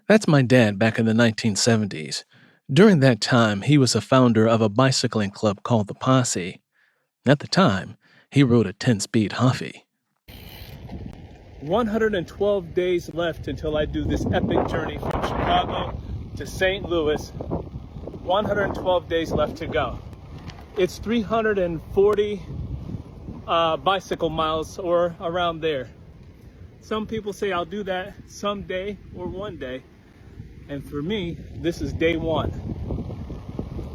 That's my dad back in the 1970s. During that time, he was a founder of a bicycling club called the Posse. At the time, he rode a 10-speed Huffy. 112 days left until I do this epic journey from Chicago to St. Louis. 112 days left to go. It's 340 bicycle miles or around there. Some people say I'll do that someday or one day. And for me, this is day one.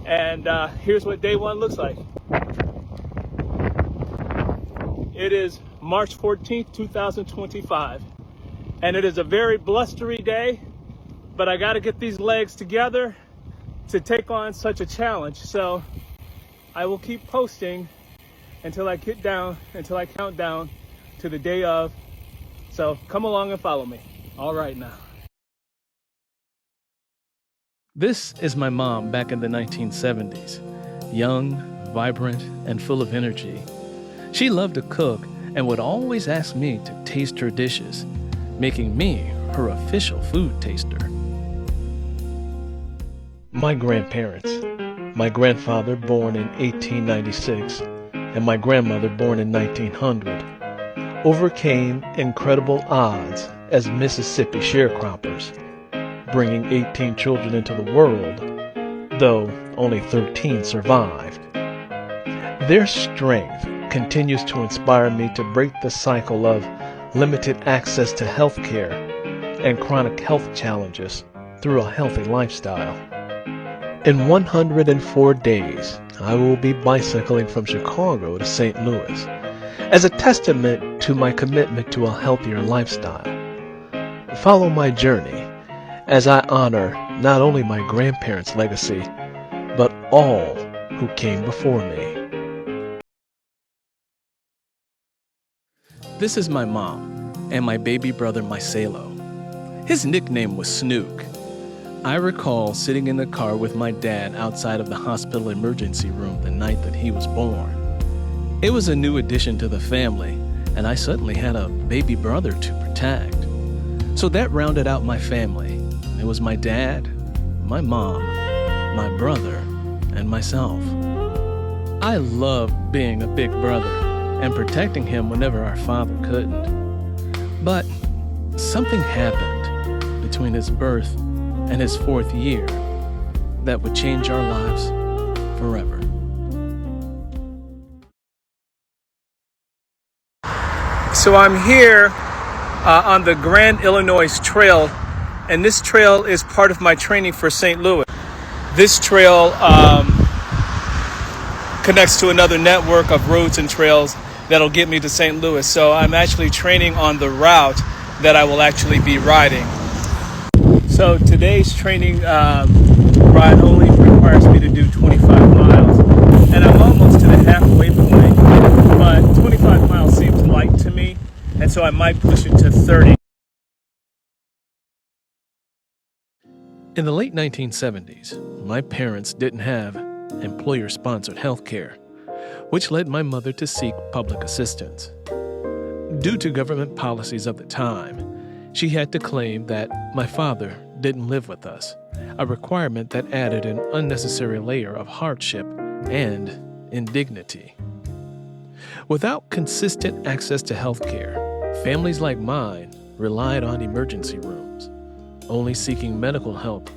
And here's what day one looks like. It is March 14th, 2025. And it is a very blustery day, but I gotta get these legs together to take on such a challenge. So I will keep posting until I count down to the day of. So come along and follow me. All right now. This is my mom back in the 1970s. Young, vibrant, and full of energy. She loved to cook and would always ask me to taste her dishes, making me her official food taster. My grandparents. My grandfather, born in 1896, and my grandmother, born in 1900, overcame incredible odds as Mississippi sharecroppers, bringing 18 children into the world, though only 13 survived. Their strength continues to inspire me to break the cycle of limited access to health care and chronic health challenges through a healthy lifestyle. In 104 days, I will be bicycling from Chicago to St. Louis as a testament to my commitment to a healthier lifestyle. Follow my journey as I honor not only my grandparents' legacy, but all who came before me. This is my mom and my baby brother Mycelo. His nickname was Snook. I recall sitting in the car with my dad outside of the hospital emergency room the night that he was born. It was a new addition to the family, and I suddenly had a baby brother to protect. So that rounded out my family. It was my dad, my mom, my brother, and myself. I loved being a big brother and protecting him whenever our father couldn't. But something happened between his birth and his 4th year that would change our lives forever. So I'm here on the Grand Illinois Trail, and this trail is part of my training for St. Louis. This trail connects to another network of roads and trails that'll get me to St. Louis. So I'm actually training on the route that I will actually be riding. So today's training ride only requires me to do 25 miles. And I'm almost to the halfway point, but 25 miles seems light to me, and so I might push it to 30. In the late 1970s, my parents didn't have employer-sponsored health care, which led my mother to seek public assistance. Due to government policies of the time, she had to claim that my father didn't live with us, a requirement that added an unnecessary layer of hardship and indignity. Without consistent access to health care, families like mine relied on emergency rooms, only seeking medical help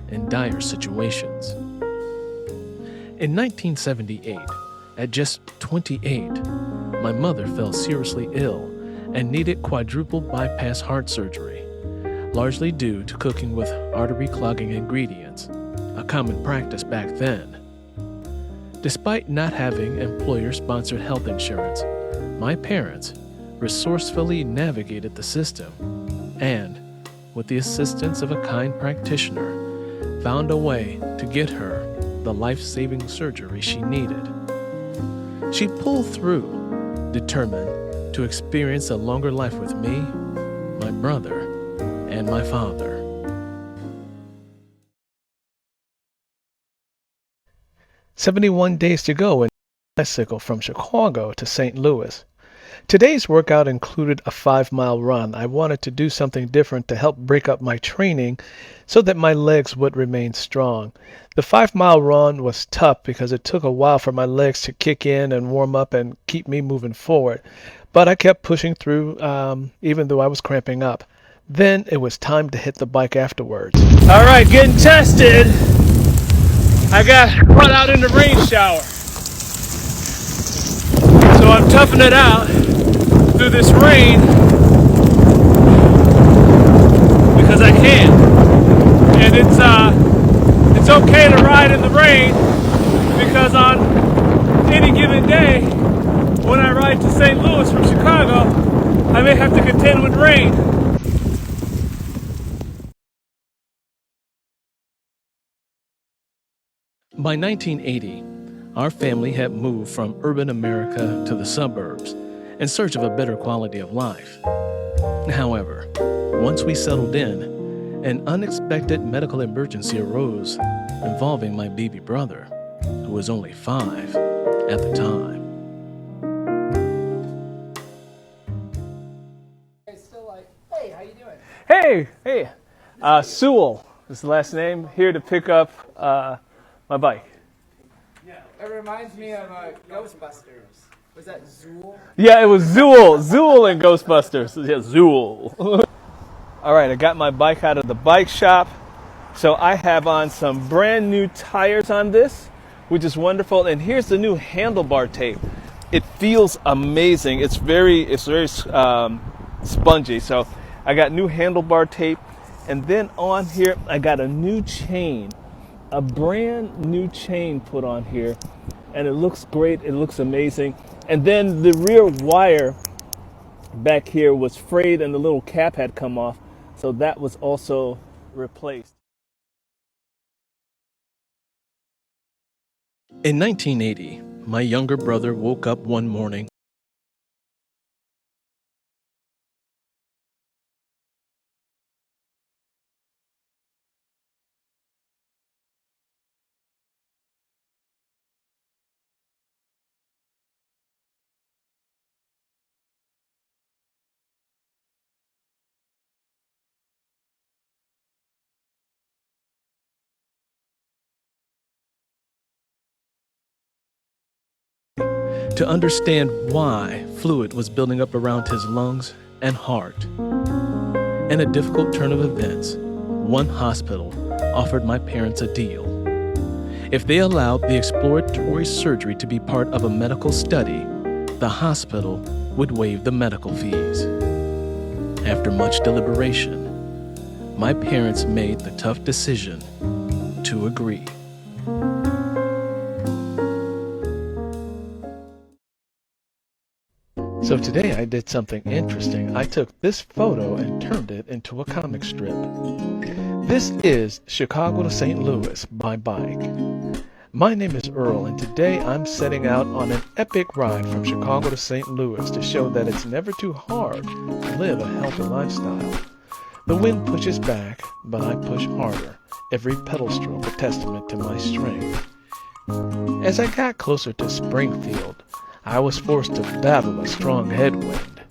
in dire situations. In 1978, at just 28, my mother fell seriously ill and needed quadruple bypass heart surgery, largely due to cooking with artery-clogging ingredients, a common practice back then. Despite not having employer-sponsored health insurance, my parents resourcefully navigated the system and, with the assistance of a kind practitioner, found a way to get her the life-saving surgery she needed. She pulled through, determined to experience a longer life with me, my brother, and my father. 71 days to go in bicycle from Chicago to St. Louis. Today's workout included a 5-mile run. I wanted to do something different to help break up my training so that my legs would remain strong. The 5-mile run was tough because it took a while for my legs to kick in and warm up and keep me moving forward. But I kept pushing through even though I was cramping up. Then it was time to hit the bike afterwards. All right, getting tested. I got caught out in the rain shower. So I'm toughing it out through this rain because I can. And it's okay to ride in the rain because on any given day when I ride to St. Louis from Chicago, I may have to contend with rain. By 1980, our family had moved from urban America to the suburbs in search of a better quality of life. However, once we settled in, an unexpected medical emergency arose involving my baby brother, who was only 5 at the time. Hey, how you doing? Hey, Sewell is the last name, here to pick up my bike. It reminds me of Ghostbusters. Was that Zool? Yeah, it was Sewell and Ghostbusters. Yeah, Sewell. All right, I got my bike out of the bike shop. So I have on some brand new tires on this, which is wonderful. And here's the new handlebar tape. It feels amazing. It's very spongy. So I got new handlebar tape. And then on here, I got a new chain, a brand new chain put on here. And it looks great. It looks amazing. And then the rear wire back here was frayed and the little cap had come off. So that was also replaced. In 1980, my younger brother woke up one morning to understand why fluid was building up around his lungs and heart. In a difficult turn of events, one hospital offered my parents a deal. If they allowed the exploratory surgery to be part of a medical study, the hospital would waive the medical fees. After much deliberation, my parents made the tough decision to agree. So today I did something interesting. I took this photo and turned it into a comic strip. This is Chicago to St. Louis by bike. My name is Earl, and today I'm setting out on an epic ride from Chicago to St. Louis to show that it's never too hard to live a healthy lifestyle. The wind pushes back, but I push harder. Every pedal stroke a testament to my strength. As I got closer to Springfield, I was forced to battle a strong headwind.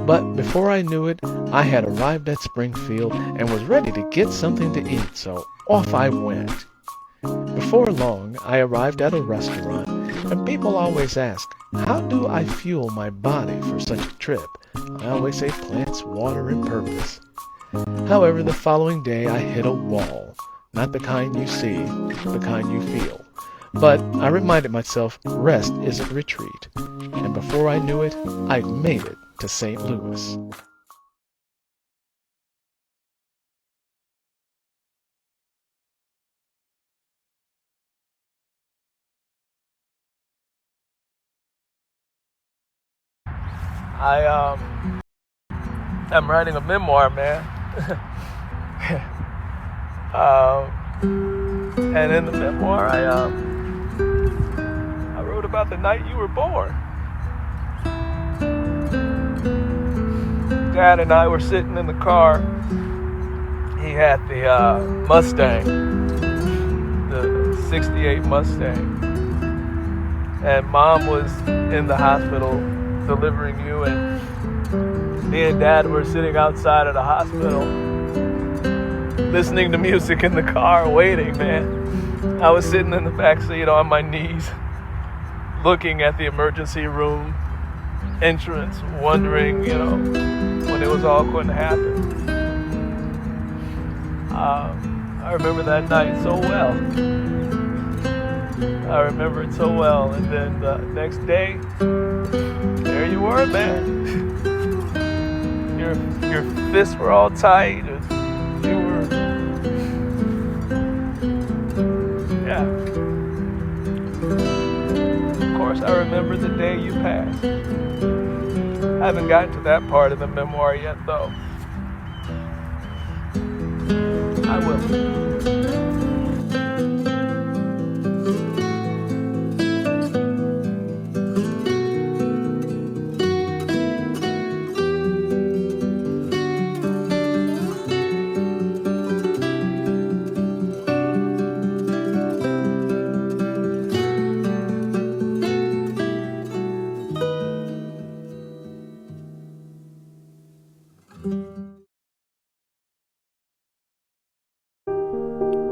But before I knew it, I had arrived at Springfield and was ready to get something to eat, so off I went. Before long, I arrived at a restaurant, and people always ask, how do I fuel my body for such a trip? I always say plants, water, and purpose. However, the following day I hit a wall. Not the kind you see, the kind you feel. But I reminded myself, rest isn't retreat. And before I knew it, I'd made it to St. Louis. I'm writing a memoir, man. And in the memoir, I wrote about the night you were born. Dad and I were sitting in the car. He had the Mustang, the '68 Mustang, and Mom was in the hospital delivering you, and me and Dad were sitting outside of the hospital, listening to music in the car, waiting, man. I was sitting in the back seat on my knees, looking at the emergency room entrance, wondering, when it was all going to happen. I remember that night so well. I remember it so well. And then the next day, there you were, man. Your fists were all tight. You were, yeah. Of course, I remember the day you passed. I haven't gotten to that part of the memoir yet, though. I will.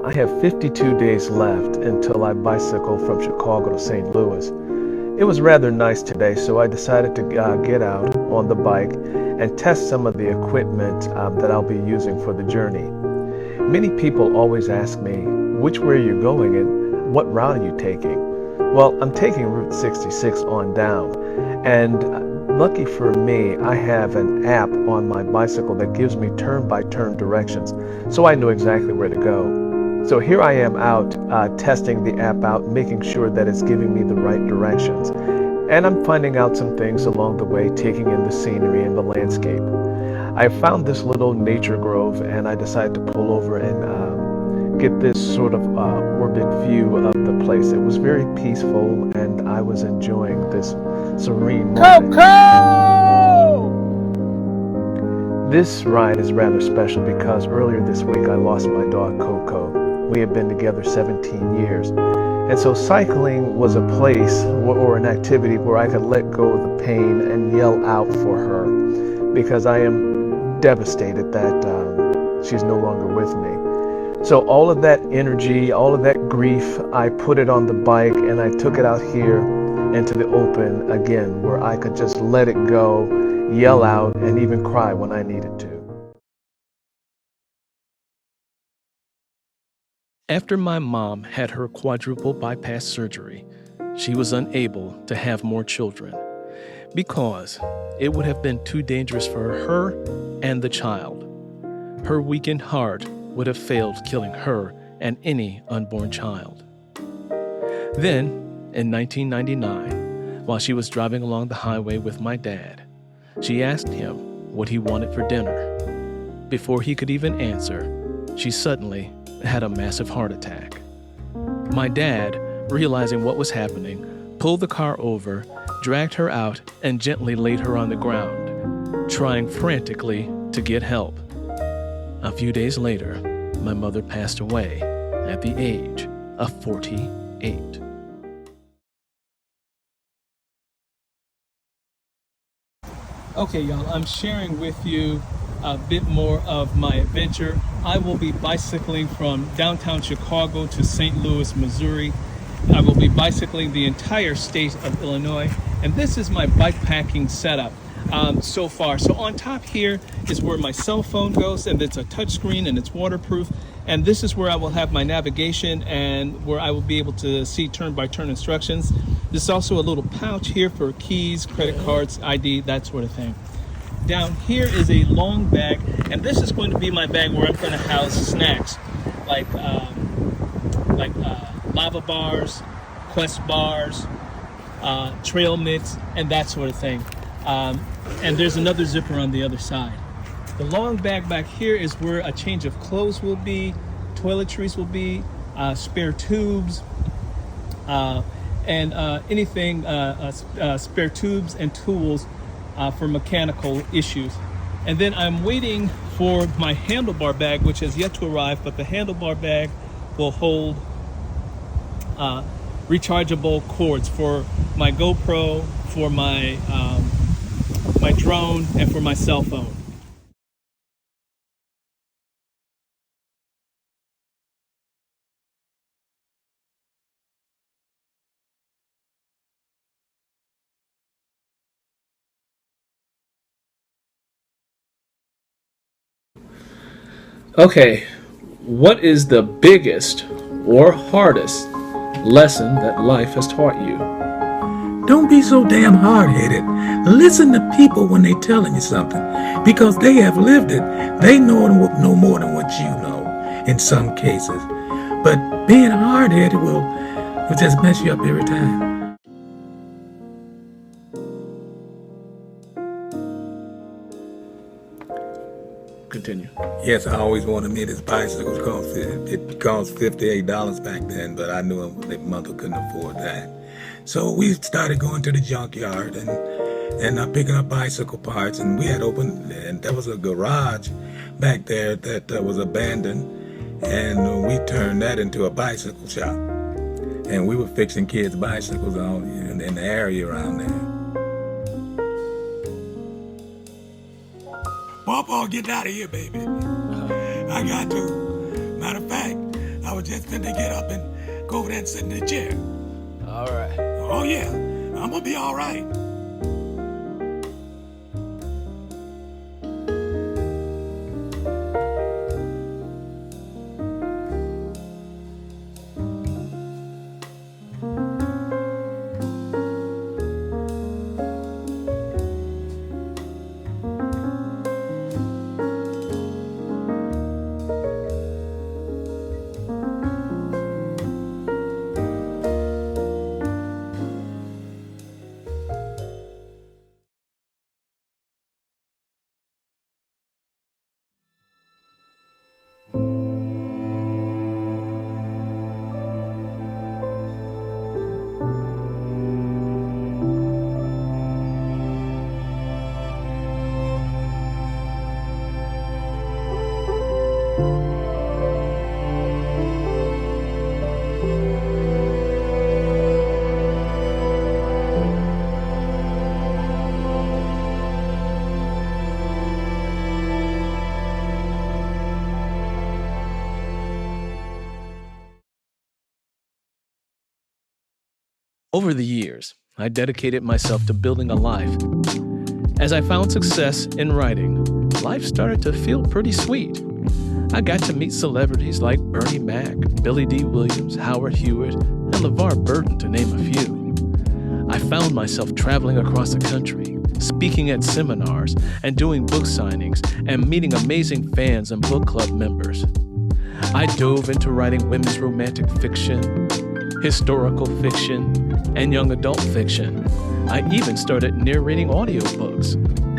I have 52 days left until I bicycle from Chicago to St. Louis. It was rather nice today, so I decided to get out on the bike and test some of the equipment that I'll be using for the journey. Many people always ask me, which way are you going and what route are you taking? Well, I'm taking Route 66 on down, and lucky for me, I have an app on my bicycle that gives me turn-by-turn directions, so I know exactly where to go. So here I am out testing the app out, making sure that it's giving me the right directions. And I'm finding out some things along the way, taking in the scenery and the landscape. I found this little nature grove, and I decided to pull over and get this sort of orbit view of the place. It was very peaceful, and I was enjoying this serene moment. This ride is rather special because earlier this week I lost my dog Coco. We have been together 17 years. And so cycling was a place or an activity where I could let go of the pain and yell out for her, because I am devastated that she's no longer with me. So all of that energy, all of that grief, I put it on the bike and I took it out here into the open again, where I could just let it go, yell out, and even cry when I needed to. After my mom had her quadruple bypass surgery, she was unable to have more children because it would have been too dangerous for her and the child. Her weakened heart would have failed, killing her and any unborn child. Then, in 1999, while she was driving along the highway with my dad, she asked him what he wanted for dinner. Before he could even answer, she suddenly had a massive heart attack. My dad, realizing what was happening, pulled the car over, dragged her out, and gently laid her on the ground, trying frantically to get help. A few days later, my mother passed away at the age of 48. Okay, y'all, I'm sharing with you a bit more of my adventure. I will be bicycling from downtown Chicago to St. Louis, Missouri. I will be bicycling the entire state of Illinois, and this is my bike packing setup so far. So on top here is where my cell phone goes, and it's a touchscreen and it's waterproof. And this is where I will have my navigation and where I will be able to see turn-by-turn instructions. There's also a little pouch here for keys, credit cards, ID, that sort of thing. Down here is a long bag, and this is going to be my bag where I'm going to house snacks like lava bars, Quest bars, trail mix, and that sort of thing. And there's another zipper on the other side. The long bag back here is where a change of clothes will be, toiletries will be, spare tubes, and anything, spare tubes and tools for mechanical issues. And then I'm waiting for my handlebar bag, which has yet to arrive, but the handlebar bag will hold rechargeable cords for my GoPro, for my my drone, and for my cell phone. Okay, what is the biggest or hardest lesson that life has taught you? Don't be so damn hard-headed. Listen to people when they're telling you something, because they have lived it. They know more than what you know in some cases. But being hard-headed will just mess you up every time. Continue. Yes, I always wanted me this bicycle. It cost $58 back then, but I knew my mother couldn't afford that. So we started going to the junkyard and picking up bicycle parts. And we had opened, and there was a garage back there that was abandoned. And we turned that into a bicycle shop. And we were fixing kids' bicycles in the area around there. Pawpaw, get out of here, baby. I got to. Matter of fact, I was just finna get up and go over there and sit in the chair. All right. Oh yeah, I'm gonna be all right. Over the years, I dedicated myself to building a life. As I found success in writing, life started to feel pretty sweet. I got to meet celebrities like Bernie Mac, Billy D. Williams, Howard Hewitt, and LeVar Burton, to name a few. I found myself traveling across the country, speaking at seminars, and doing book signings, and meeting amazing fans and book club members. I dove into writing women's romantic fiction, historical fiction, and young adult fiction. I even started narrating audiobooks,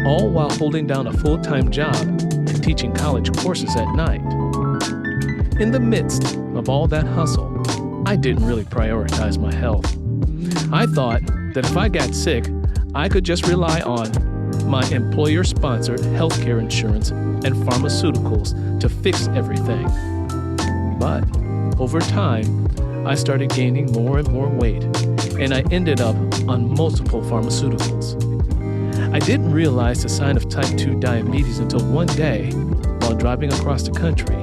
all while holding down a full-time job and teaching college courses at night. In the midst of all that hustle, I didn't really prioritize my health. I thought that if I got sick, I could just rely on my employer-sponsored healthcare insurance and pharmaceuticals to fix everything. But over time, I started gaining more and more weight, and I ended up on multiple pharmaceuticals. I didn't realize the sign of type 2 diabetes until one day, while driving across the country,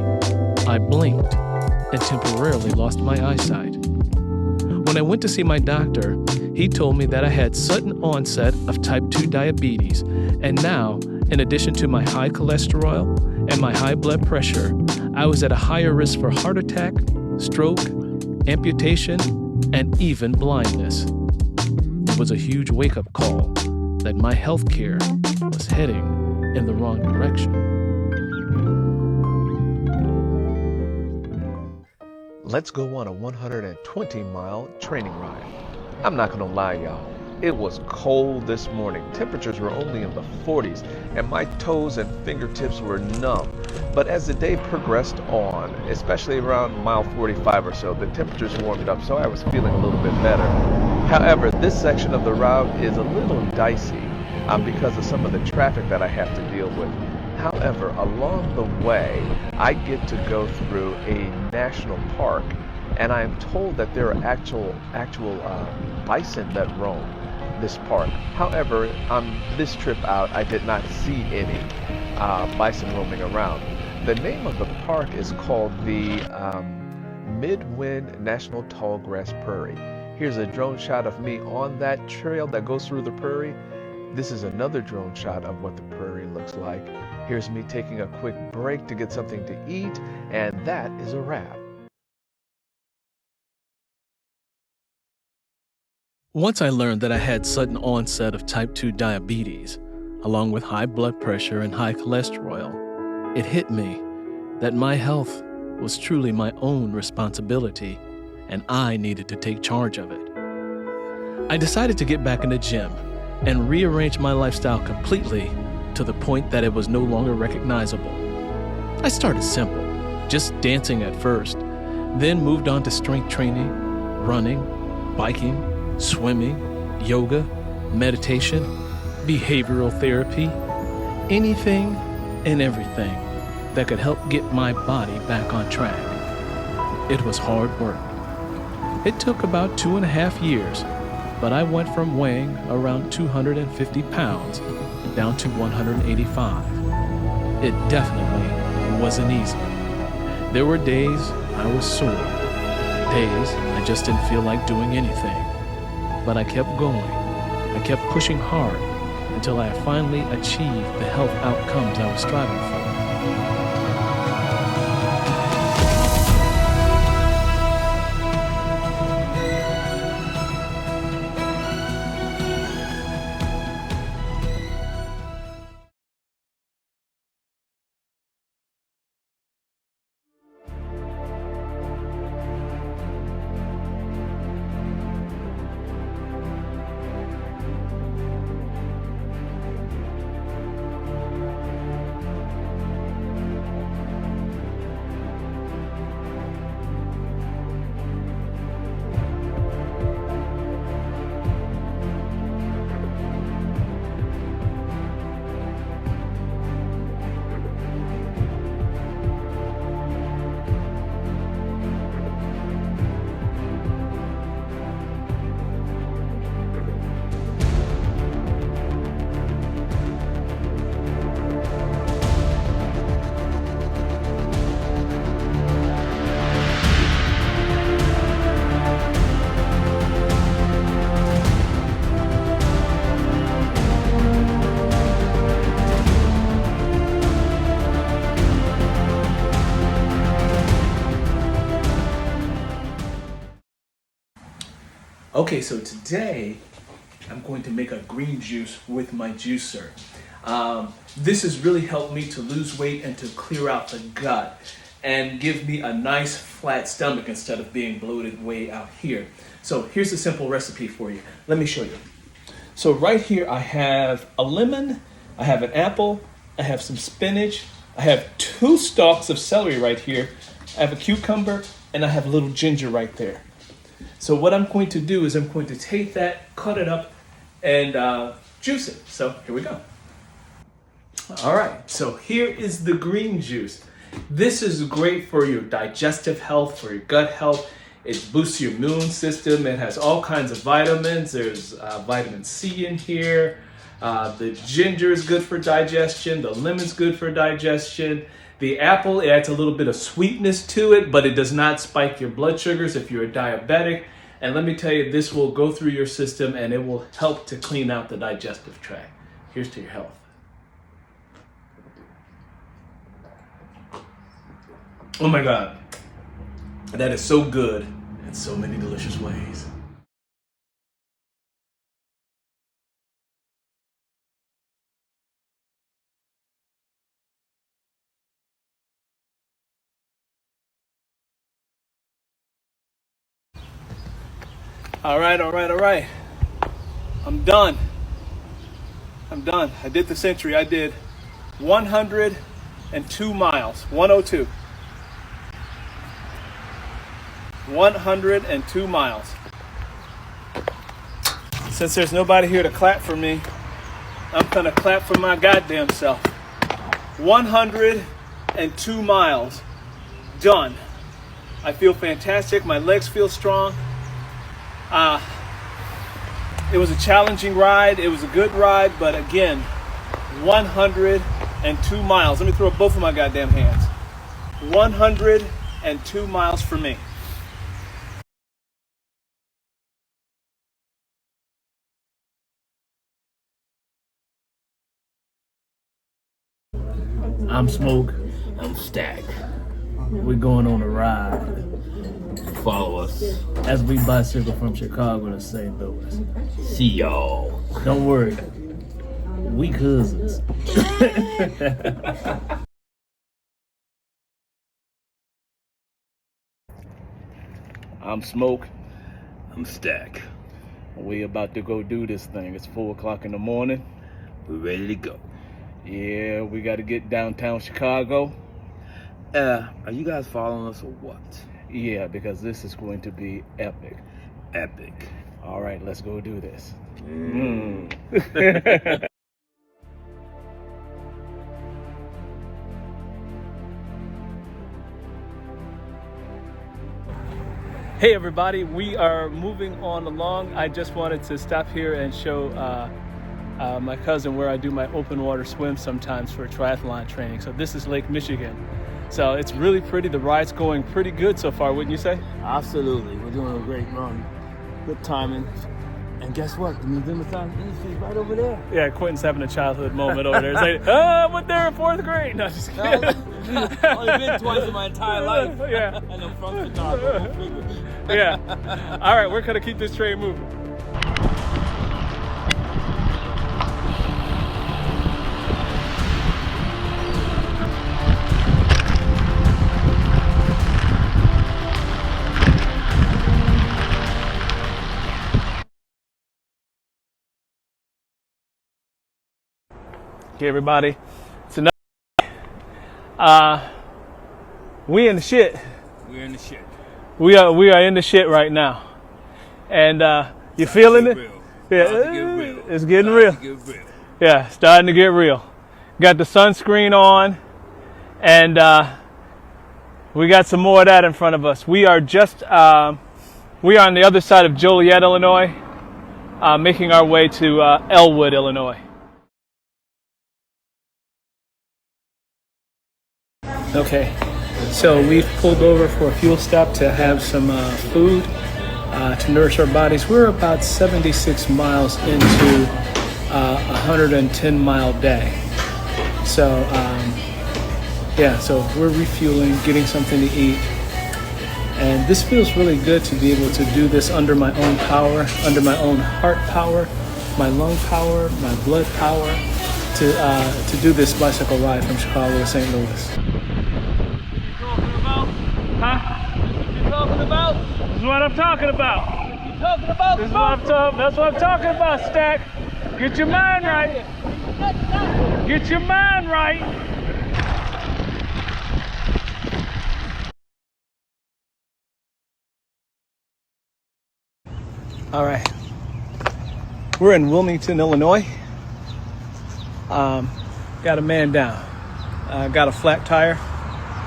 I blinked and temporarily lost my eyesight. When I went to see my doctor, he told me that I had sudden onset of type 2 diabetes, and now, in addition to my high cholesterol and my high blood pressure, I was at a higher risk for heart attack, stroke, amputation, and even blindness. It was a huge wake-up call that my health care was heading in the wrong direction. Let's go on a 120-mile training ride. I'm not gonna lie, y'all. It was cold this morning. Temperatures were only in the 40s, and my toes and fingertips were numb. But as the day progressed on, especially around mile 45 or so, the temperatures warmed up, so I was feeling a little bit better. However, this section of the route is a little dicey because of some of the traffic that I have to deal with. However, along the way, I get to go through a national park, and I am told that there are actual bison that roam. this park. However, on this trip out, I did not see any bison roaming around. The name of the park is called the Midwind National Tallgrass Prairie. Here's a drone shot of me on that trail that goes through the prairie. This is another drone shot of what the prairie looks like. Here's me taking a quick break to get something to eat, and that is a wrap. Once I learned that I had sudden onset of type 2 diabetes, along with high blood pressure and high cholesterol, it hit me that my health was truly my own responsibility, and I needed to take charge of it. I decided to get back in the gym and rearrange my lifestyle completely to the point that it was no longer recognizable. I started simple, just dancing at first, then moved on to strength training, running, biking, swimming, yoga, meditation, behavioral therapy, anything and everything that could help get my body back on track. It was hard work. It took about 2.5 years, but I went from weighing around 250 pounds down to 185. It definitely wasn't easy. There were days I was sore, days I just didn't feel like doing anything. But I kept going. I kept pushing hard until I finally achieved the health outcomes I was striving for. Okay, so today I'm going to make a green juice with my juicer. This has really helped me to lose weight and to clear out the gut and give me a nice flat stomach instead of being bloated way out here. So here's a simple recipe for you. Let me show you. So right here I have a lemon, I have an apple, I have some spinach, I have 2 stalks of celery right here, I have a cucumber, and I have a little ginger right there. So what I'm going to do is I'm going to take that, cut it up, and juice it. So here we go. All right, so here is the green juice. This is great for your digestive health, for your gut health. It boosts your immune system. It has all kinds of vitamins. There's vitamin C in here. The ginger is good for digestion. The lemon's good for digestion. The apple, it adds a little bit of sweetness to it, but it does not spike your blood sugars if you're a diabetic. And let me tell you, this will go through your system and it will help to clean out the digestive tract. Here's to your health. Oh my God, that is so good in so many delicious ways. All right. I'm done. I did the century. I did 102 miles. 102. 102 miles. Since there's nobody here to clap for me, I'm gonna clap for my goddamn self. 102 miles. Done. I feel fantastic. My legs feel strong. It was a challenging ride. It was a good ride, but again, 102 miles. Let me throw up both of my goddamn hands. 102 miles for me. I'm Smoke. I'm Stack. We're going on a ride. Follow us as we bicycle from Chicago to St. Louis. See y'all. Don't worry. We cousins. I'm Smoke. I'm Stack. We about to go do this thing. It's 4 o'clock in the morning. We're ready to go. Yeah, we got to get downtown Chicago. Are you guys following us or what? Yeah, because this is going to be epic. Epic. All right, let's go do this. Hey everybody, we are moving on along. I just wanted to stop here and show my cousin where I do my open water swim sometimes for triathlon training. So this is Lake Michigan. So it's really pretty. The ride's going pretty good so far, wouldn't you say? Absolutely. We're doing a great run. Good timing. And guess what? The Museum of Science Industry is right over there. Yeah, Quentin's having a childhood moment over there. It's like, oh, I went there in 4th grade. No, just kidding. Only been twice in my entire life. Yeah. And I'm from Chicago. Yeah. All right, we're going to keep this train moving. Okay, everybody, it's another. We in the shit. We're in the shit. We are in the shit right now, and you feeling it? Yeah, it's getting real. Yeah, starting to get real. Got the sunscreen on, and we got some more of that in front of us. We are just we are on the other side of Joliet, Illinois, making our way to Elwood, Illinois. Okay, so we've pulled over for a fuel stop to have some food to nourish our bodies. We're about 76 miles into a 110-mile day. So, yeah, so we're refueling, getting something to eat. And this feels really good to be able to do this under my own power, under my own heart power, my lung power, my blood power, to do this bicycle ride from Chicago to St. Louis. Huh? What you talking about? This is what I'm talking about. What you talking about? This is what that's what I'm talking about, Stack. Get your mind right. Get your mind right. All right. We're in Wilmington, Illinois. Got a man down. Got a flat tire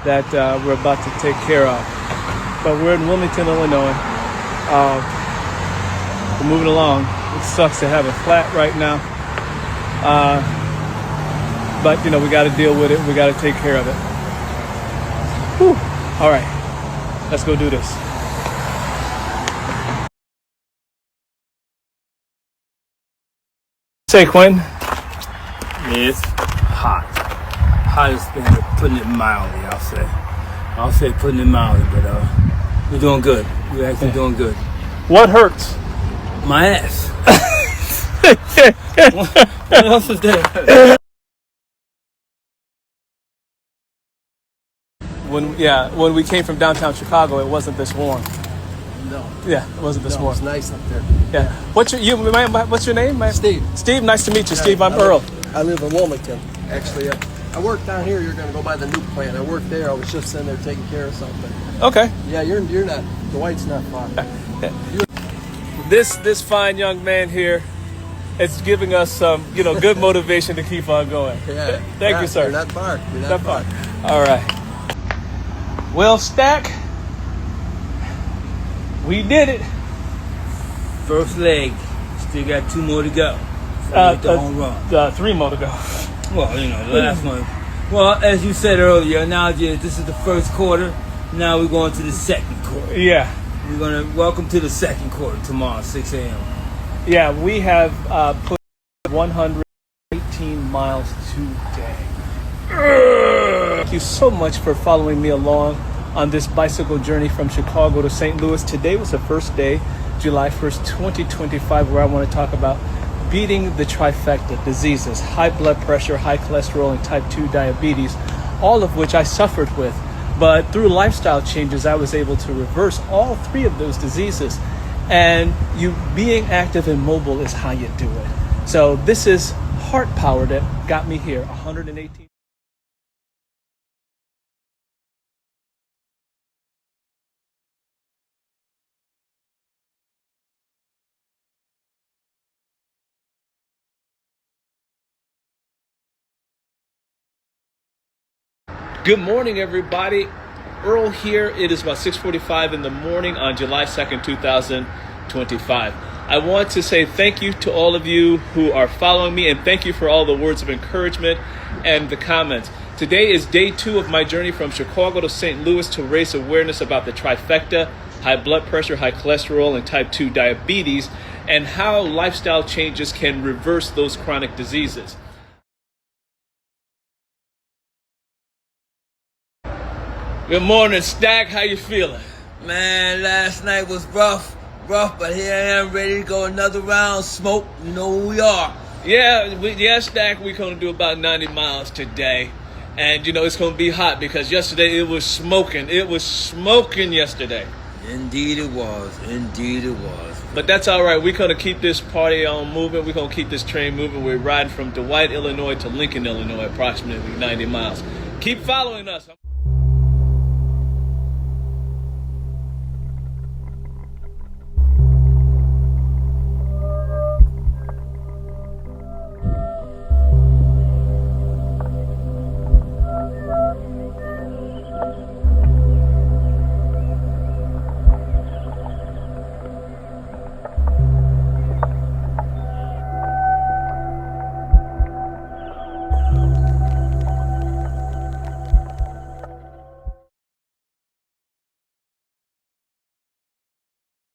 that we're about to take care of. But we're in Wilmington, Illinois. We're moving along. It sucks to have a flat right now. But, you know, we got to deal with it. We got to take care of it. Whew. All right. Let's go do this. Say, Quentin. It's hot. Hottest thing, putting it mildly, I'll say. I'll say putting it mildly, but we're doing good. We're actually doing good. What hurts? My ass. What else is there? When we came from downtown Chicago, it wasn't this warm. No. Yeah, it wasn't this warm. It's nice up there. Yeah. What's your name? Steve. Steve, nice to meet you. Steve, I'm Earl. I live in Wilmington, actually. I work down here. You're going to go by the new plant. I work there. I was just in there taking care of something. Okay. Yeah, you're not. Dwight's not far. This fine young man here is giving us some, good motivation to keep on going. Yeah. Thank you, sir. You're not far. You're not far. All right. Well, Stack, we did it. First leg. still got 2 more to go. So hit the home run. 3 more to go. Well, you know, the last one. Well, as you said earlier, analogy is this is the first quarter. Now we're going to the second quarter. Yeah. We're going to welcome to the second quarter tomorrow, 6 a.m. Yeah, we have put 118 miles today. Thank you so much for following me along on this bicycle journey from Chicago to St. Louis. Today was the first day, July 1st, 2025, where I want to talk about beating the trifecta diseases: high blood pressure, high cholesterol, and type 2 diabetes, all of which I suffered with. But through lifestyle changes, I was able to reverse all 3 of those diseases. And you being active and mobile is how you do it. So this is heart power that got me here, 118. Good morning, everybody. Earl here. It is about 6:45 in the morning on July 2nd, 2025. I want to say thank you to all of you who are following me, and thank you for all the words of encouragement and the comments. Today is day 2 of my journey from Chicago to St. Louis to raise awareness about the trifecta: high blood pressure, high cholesterol, and type 2 diabetes, and how lifestyle changes can reverse those chronic diseases. Good morning, Stack. How you feeling? Man, last night was rough, but here I am ready to go another round. Smoke, you know who we are. Yeah, Stack, we're going to do about 90 miles today. And, you know, it's going to be hot because yesterday it was smoking. It was smoking yesterday. Indeed it was. But that's all right. We're going to keep this party on moving. We're going to keep this train moving. We're riding from Dwight, Illinois to Lincoln, Illinois, approximately 90 miles. Keep following us.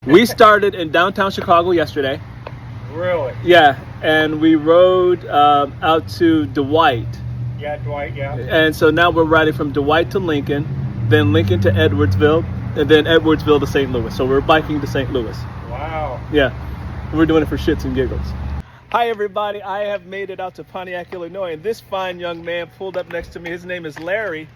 We started in downtown Chicago yesterday. Really? Yeah, and we rode out to Dwight. Yeah, Dwight, yeah. And so now we're riding from Dwight to Lincoln, then Lincoln to Edwardsville, and then Edwardsville to St. Louis. So we're biking to St. Louis. Wow. Yeah, we're doing it for shits and giggles. Hi, everybody. I have made it out to Pontiac, Illinois, and this fine young man pulled up next to me. His name is Larry.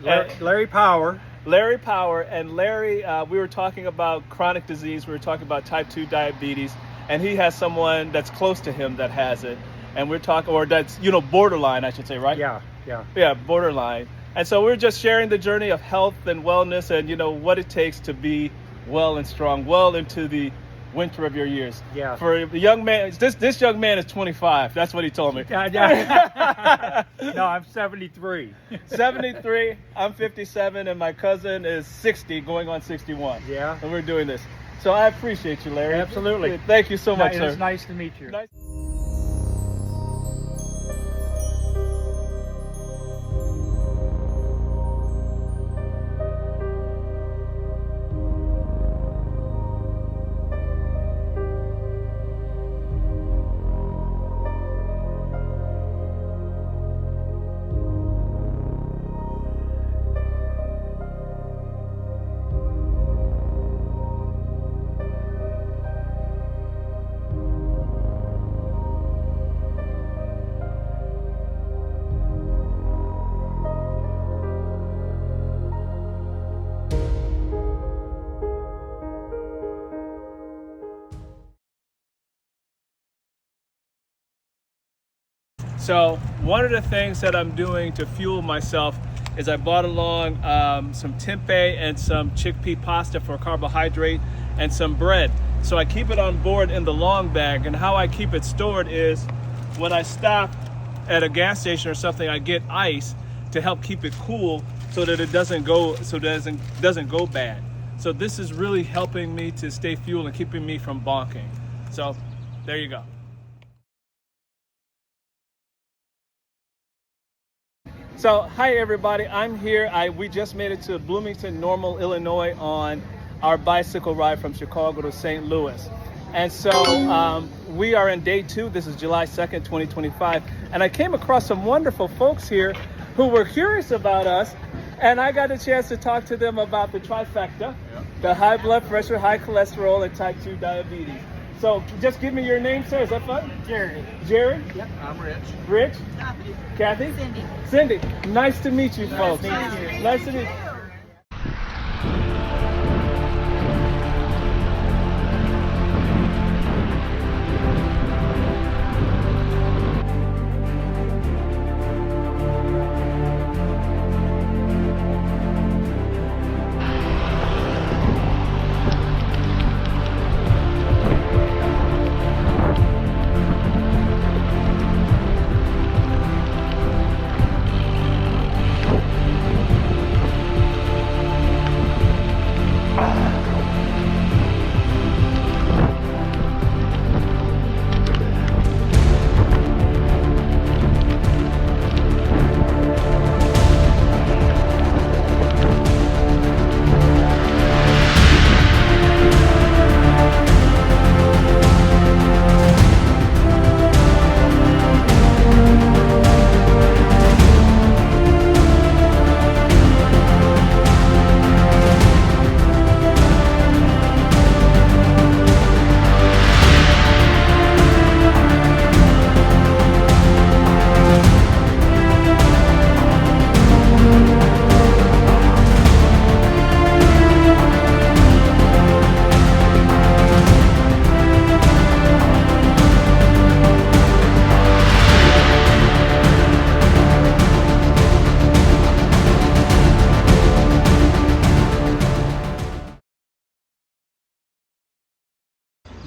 Larry Power. Larry Power. And Larry, we were talking about chronic disease. We were talking about type 2 diabetes. And he has someone that's close to him that has it. And we're talking, or that's, you know, borderline, I should say, right? Yeah. Yeah, borderline. And so we're just sharing the journey of health and wellness and, you know, what it takes to be well and strong, well into the winter of your years. Yeah. For a young man, this young man is 25. That's what he told me. Yeah. No, I'm 73. 73, I'm 57, and my cousin is 60, going on 61. Yeah. And we're doing this. So I appreciate you, Larry. Absolutely. Thank you so much, sir. It's nice to meet you. Nice. So one of the things that I'm doing to fuel myself is I bought along some tempeh and some chickpea pasta for carbohydrate and some bread. So I keep it on board in the long bag, and how I keep it stored is when I stop at a gas station or something, I get ice to help keep it cool so that it doesn't go bad. So this is really helping me to stay fueled and keeping me from bonking. So There you go. So, hi everybody, I'm here. We just made it to Bloomington, Normal, Illinois on our bicycle ride from Chicago to St. Louis. And so we are in day 2. This is July 2nd, 2025. And I came across some wonderful folks here who were curious about us. And I got a chance to talk to them about the trifecta, the high blood pressure, high cholesterol, and type 2 diabetes. So just give me your name, sir. Is that fun? Jerry. Jerry? Yep, I'm Rich. Rich? Kathy. Kathy? Cindy. Cindy. Nice to meet you, folks. to meet you. Nice to meet you.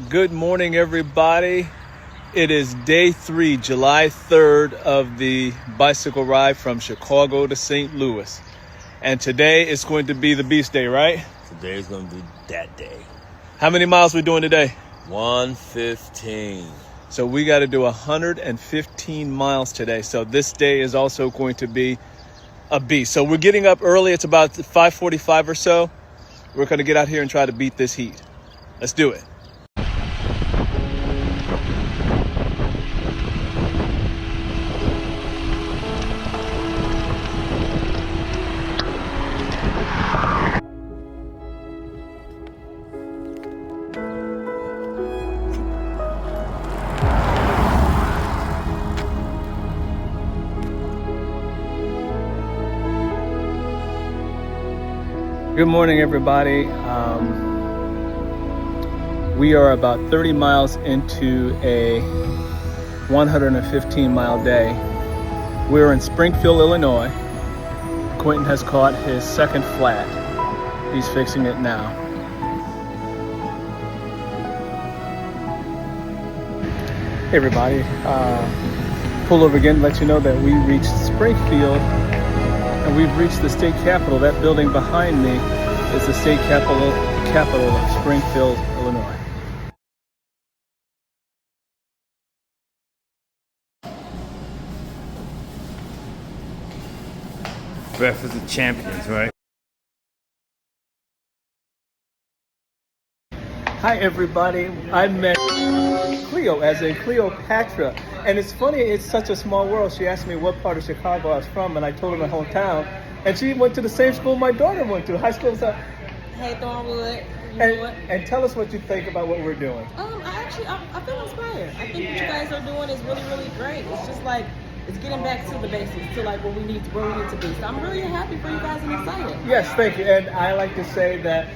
Good morning, everybody. It is day 3, July 3rd of the bicycle ride from Chicago to St. Louis. And today is going to be the beast day, right? Today is going to be that day. How many miles we doing today? 115. So we got to do 115 miles today. So this day is also going to be a beast. So we're getting up early. It's about 5:45 or so. We're going to get out here and try to beat this heat. Let's do it. Good morning, everybody. We are about 30 miles into a 115-mile day. We're in Springfield, Illinois. Quentin has caught his second flat. He's fixing it now. Hey, everybody. Pull over again to let you know that we reached Springfield. And we've reached the state capitol. That building behind me is the state capital of Springfield, Illinois. Breakfast of Champions, right? Hi, everybody. I met Cleo, as in Cleopatra. And it's funny, it's such a small world. She asked me what part of Chicago I was from, and I told her my hometown. And she went to the same school my daughter went to, high school. So, Hey, Thornwood. and tell us what you think about what we're doing. I feel inspired. I think what you guys are doing is really, really great. It's just like, it's getting back to the basics, to like where we need to be. So I'm really happy for you guys and excited. Yes, thank you. And I like to say that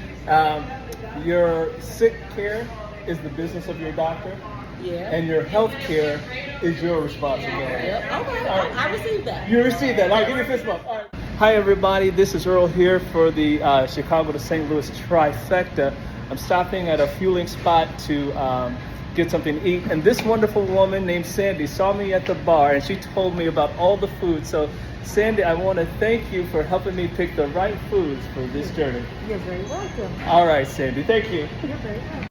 your sick care is the business of your doctor. Yeah. And your health care is your responsibility. Yep. Okay. I received that. You received that. All right, give me a fist bump. All right. Hi, everybody. This is Earl here for the Chicago to St. Louis trifecta. I'm stopping at a fueling spot to get something to eat. And this wonderful woman named Sandy saw me at the bar, and she told me about all the food. So, Sandy, I want to thank you for helping me pick the right foods for this journey. You're very welcome. All right, Sandy. Thank you. You're very welcome.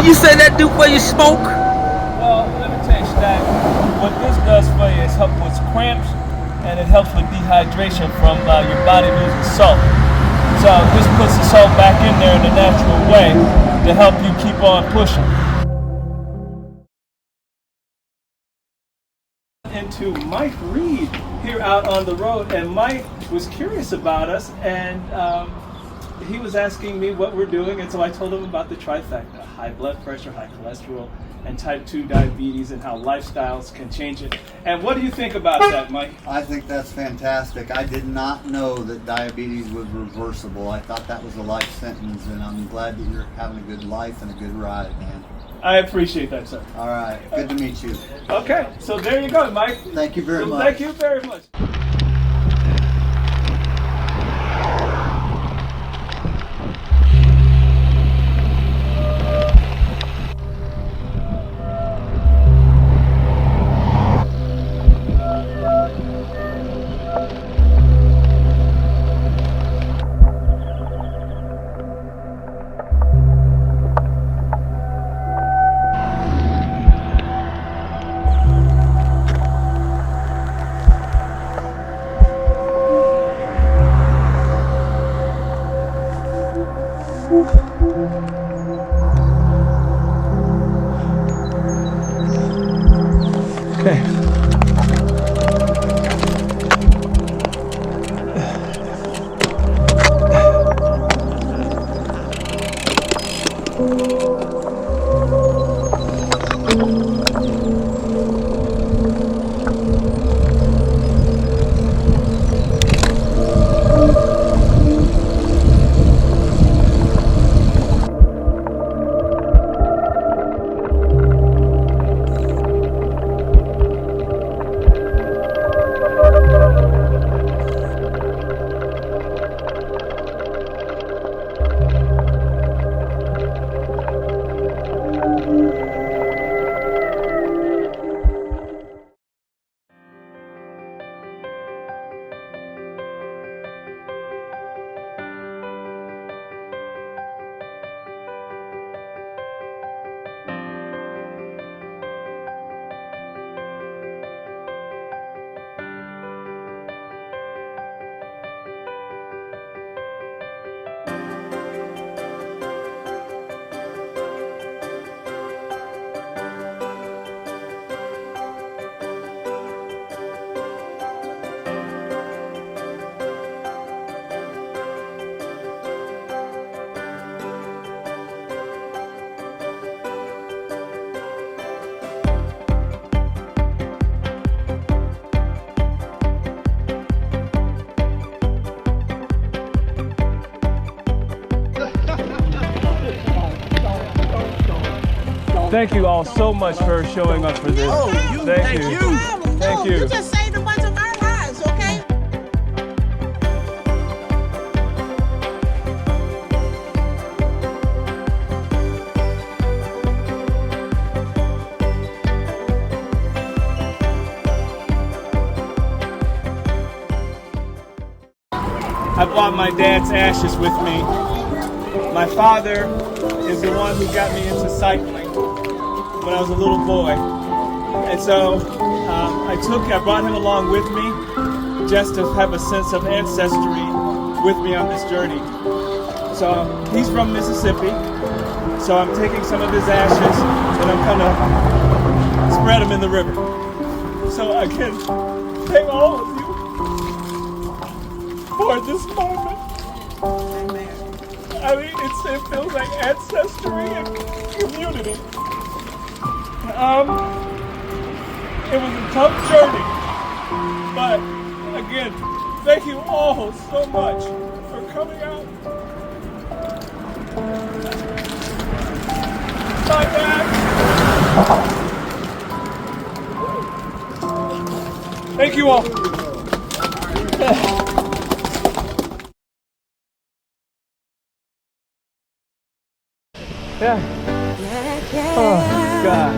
you say that do for your smoke? Well, let me tell you, Stack, what this does for you is help with cramps, and it helps with dehydration from your body losing salt. So this puts the salt back in there in a natural way to help you keep on pushing. Into Mike Reed here out on the road, and Mike was curious about us, and he was asking me what we're doing, and so I told him about the trifecta: high blood pressure, high cholesterol, and type 2 diabetes, and how lifestyles can change it. And what do you think about that, Mike? I think that's fantastic. I did not know that diabetes was reversible. I thought that was a life sentence, and I'm glad that you're having a good life and a good ride, man. I appreciate that, sir. All right, good to meet you. Okay, so there you go, Mike. Thank you very much. Thank you very much. Thank you all so much for showing up for this. Thank you. Thank you. You just saved a bunch of our lives, okay? I brought my dad's ashes with me. My father is the one who got me into cycling when I was a little boy. And so I brought him along with me just to have a sense of ancestry with me on this journey. So he's from Mississippi, so I'm taking some of his ashes and I'm gonna spread them in the river. So I can thank all of you for this moment. I mean, it feels like ancestry and community. It was a tough journey, but again, thank you all so much for coming out. Bye, Dad. Thank you all. Yeah. Oh, God.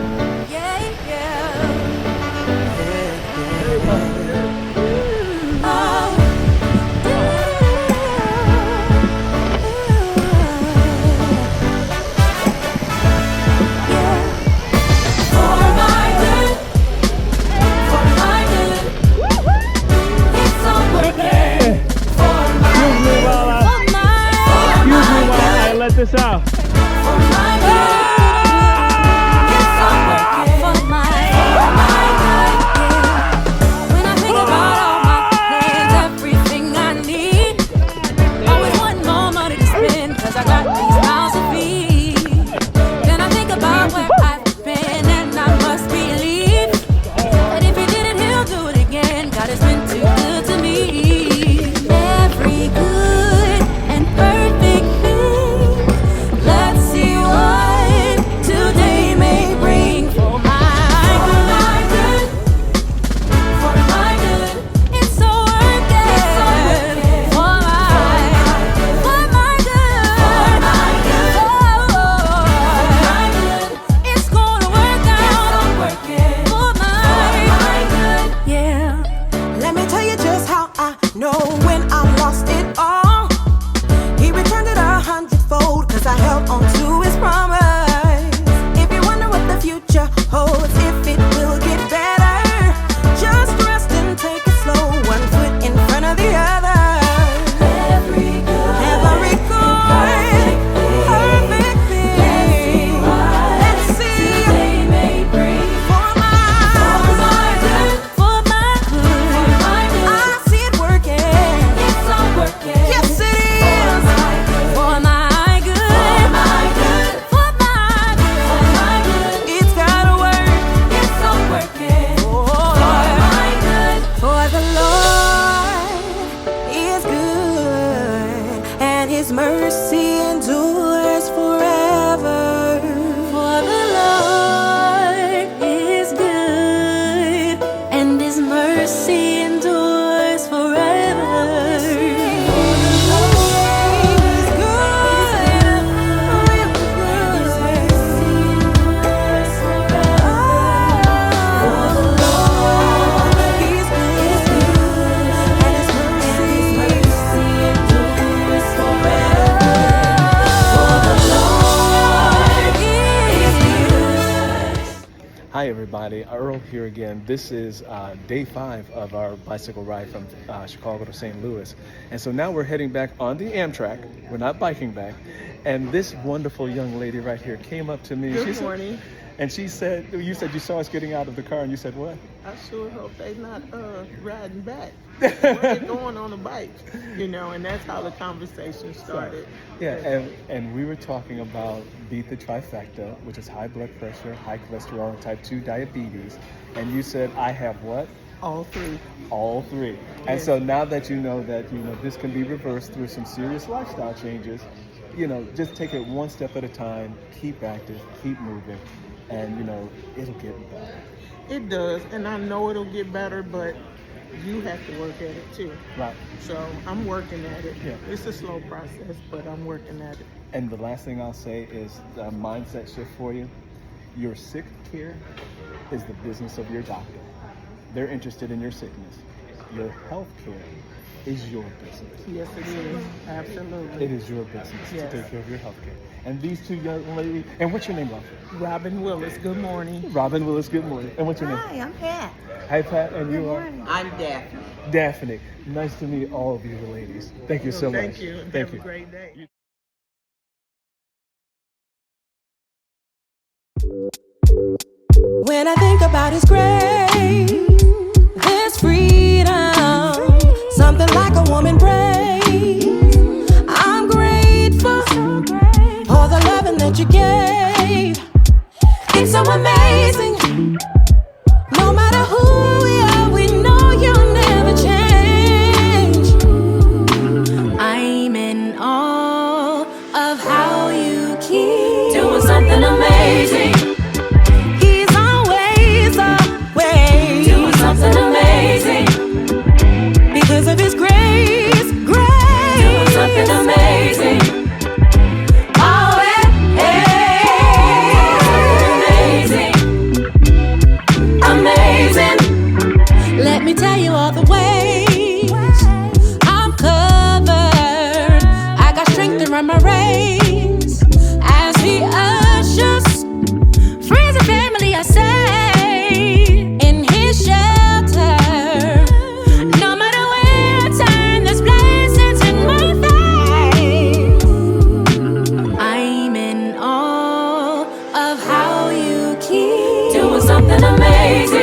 Hi everybody, Earl here again. This is day 5 of our bicycle ride from Chicago to St. Louis. And so now we're heading back on the Amtrak. We're not biking back. And this wonderful young lady right here came up to me. Good morning. And she said, you said you saw us getting out of the car and you said what? I sure hope they not riding back. Where they going on a bike, and that's how the conversation started. Yeah, and we were talking about beat the trifecta, which is high blood pressure, high cholesterol, and type 2 diabetes. And you said, I have what? All three. All three. And Yes. so now that you know that, this can be reversed through some serious lifestyle changes, just take it one step at a time, keep active, keep moving, and, it'll get better. It does, and I know it'll get better, but you have to work at it too. Right. So I'm working at it. Yeah. It's a slow process, but I'm working at it. And the last thing I'll say is a mindset shift for you. Your sick care is the business of your doctor. They're interested in your sickness. Your health care is your business. Yes, it is. Absolutely. It is your business Yes. to take care of your health care. And these two young ladies, and what's your name, Bob? Robin Willis, good morning. Robin Willis, good morning. And what's your name? Hi, I'm Pat. Hi, Pat, and you are? I'm Daphne. Daphne. Nice to meet all of you ladies. Thank you so much. Thank you. Thank Have you. a great day. When I think about His grace, His freedom, something like a woman prays. I'm grateful for the loving that you gave. It's so amazing. No matter who we are, we know you'll never change. I'm in awe of how you keep doing something amazing. Something amazing because of His grace, doing something amazing. Oh, amazing, amazing. Let me tell you all the ways I'm covered. I got strength to run my race as He ushers friends and family. I say. Something amazing.